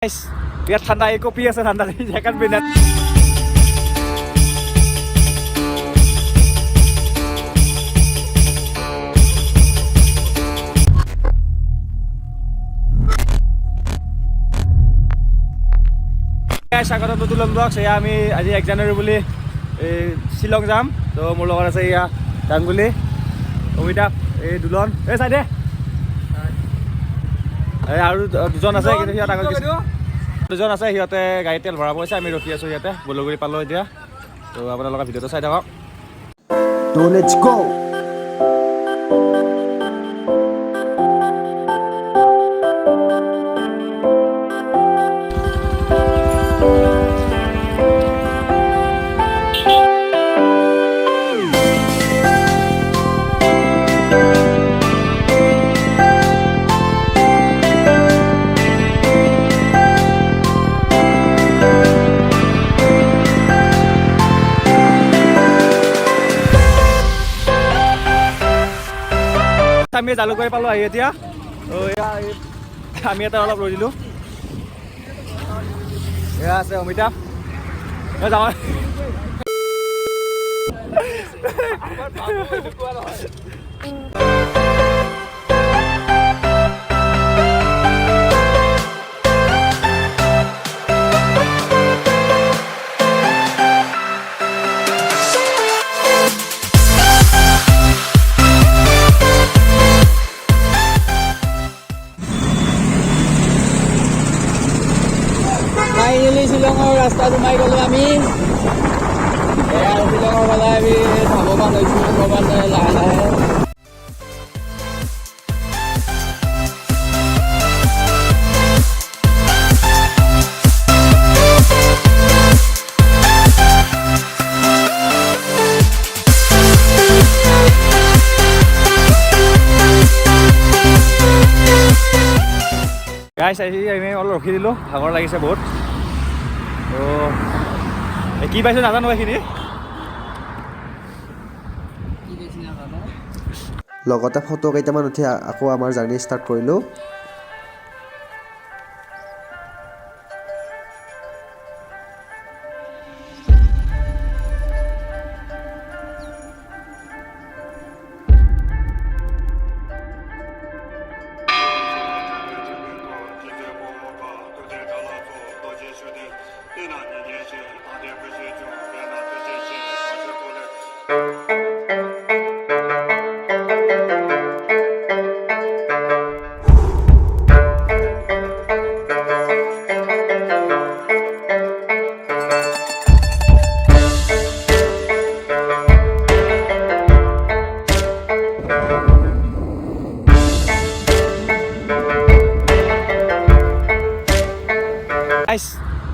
Biar ঠান্ডা এই copy আছে ঠান্ডা জ্যাকেট বিনা স্বাগতম নতুন ব্লগ এয়া আমি আজি 1 জানুৱাৰী বুলি শিলং যাম তো মোৰ লগত আছে এয়া গাংগুলি অমিতাভ এই দুলন এই চাই দে আৰু দুজন আছে কিন্তু সিহঁত আগত দুজন আছে সিহঁতে গাড়ী তেল ভৰাব গৈছে আমি ৰখি আছো ইয়াতে বলগুৰি পালো এতিয়া তো আপোনালোকৰ ভিডিঅ'টো চাই থাকক তো লেটস গো আমি জালুকবাৰী পালো আহি এতিয়া আমি এটা অলপ ৰৈ দিলো এয়া আছে অমিতাভ যাওঁ ফাইনেলি শ্বিলঙৰ ৰাস্তা সোমাই গ'লো আমি শ্বিলঙৰ ফালে আমি ধাৱমান হৈছোঁ অকণমান লাহে লাহে গাইছ আহি আমি অলপ ৰখি দিলোঁ ভাগৰ লাগিছে বহুত তো কি পাইছোঁ নাজানো এইখিনি লগতে ফটো কেইটামান উঠি আকৌ আমাৰ জাৰ্নি ষ্টাৰ্ট কৰিলোঁ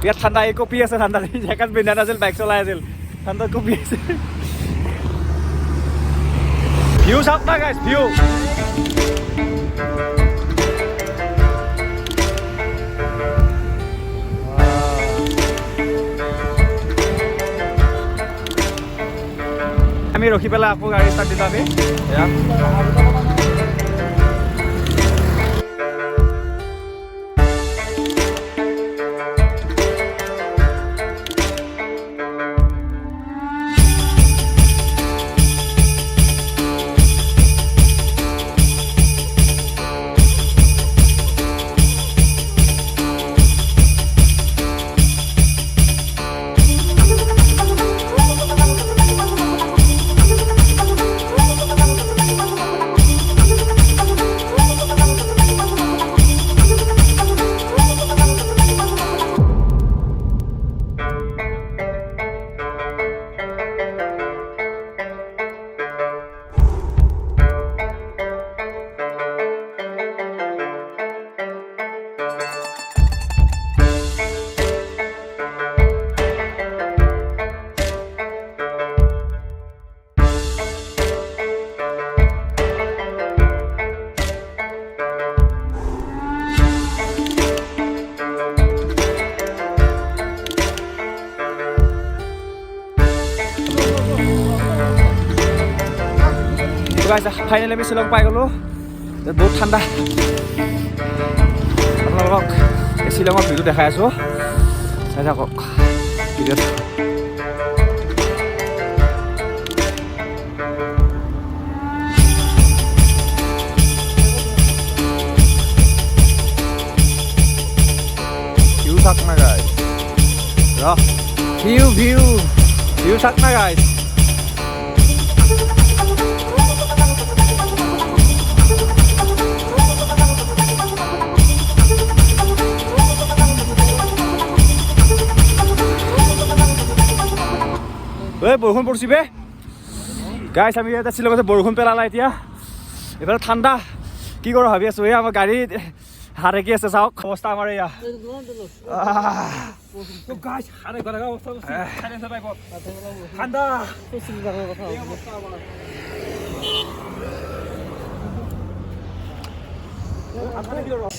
ইয়াত ঠাণ্ডা এই কপি আছে ঠাণ্ডা জেকেট পিন্ধা নাছিল বাইক চলাই আছিল ঠাণ্ডাত কপি আছে ভিউ চাওক না গাইছ ভিউ আমি ৰখি পেলাই আকৌ গাড়ী ষ্টাৰ্ট দিলোঁ আমি ফাইনেলি আমি শ্বিলং পাই গ'লোঁ বহুত ঠাণ্ডা আপোনালোকক শ্বিলঙৰ ভিউটো দেখাই আছোঁ, চাই থাকক ভিডিঅ'ত। ভিউ চাওক না গাইজ, ভিউ চাওক না গাইজ। বৰষুণ পৰিছে বে গাইছ, আমি এতিয়া শ্বিলঙতে বৰষুণ পেলালা। এতিয়া এইফালে ঠাণ্ডা, কি কৰোঁ ভাবি আছোঁ। এই আমাৰ গাড়ী হাৰেকি আছে, চাওক অৱস্থা আমাৰ এয়া। ঠাণ্ডা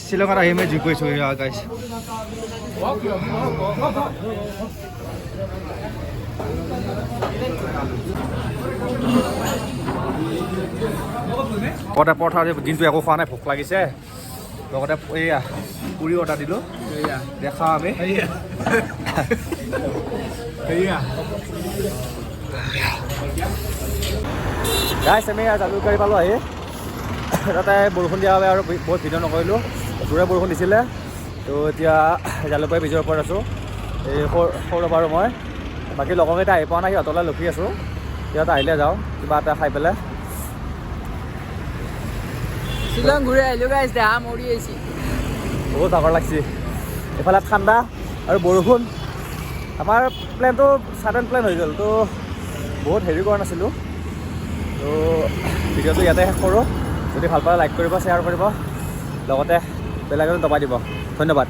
শ্বিলঙত আহি মই জুই কৰিছোঁ গাইছ। লগতে পৰঠা দিনটো একো খোৱা নাই, ভোক লাগিছে। লগতে এইয়া পুৰি অৰ্ডাৰ দিলোঁ, দেখা আমি গাইছ। আমি জালুকবাৰী পালোঁ আহি, তাতে বৰষুণ দিয়া বাবে আৰু বহুত ভিডিঅ' নকৰিলোঁ, জোৰে বৰষুণ দিছিলে। তো এতিয়া জালুকবাৰী ব্ৰিজৰ ওপৰত আছোঁ, এই সৌৰভ আৰু মই। বাকী লগৰকেইটা আহি পোৱা নাই, সিহঁতলৈ লখি আছোঁ। সিহঁত আহিলে যাওঁ কিবা এটা খাই পেলাই। শ্বিলং ঘূৰি আহিলোঁ গাইছ, দেহা মৰি আহিছে, বহুত ভাগৰ লাগছে। এইফালে ঠাণ্ডা আৰু বৰষুণ। আমাৰ প্লেনটো ছাডেন প্লেন হৈ গ'ল, তো বহুত হেৰি কৰা নাছিলোঁ। তো ভিডিঅ'টো ইয়াতে শেষ কৰোঁ। যদি ভাল পালে লাইক কৰিব, শ্বেয়াৰ কৰিব, লগতে বেল আইকনটো দবাই দিব। ধন্যবাদ।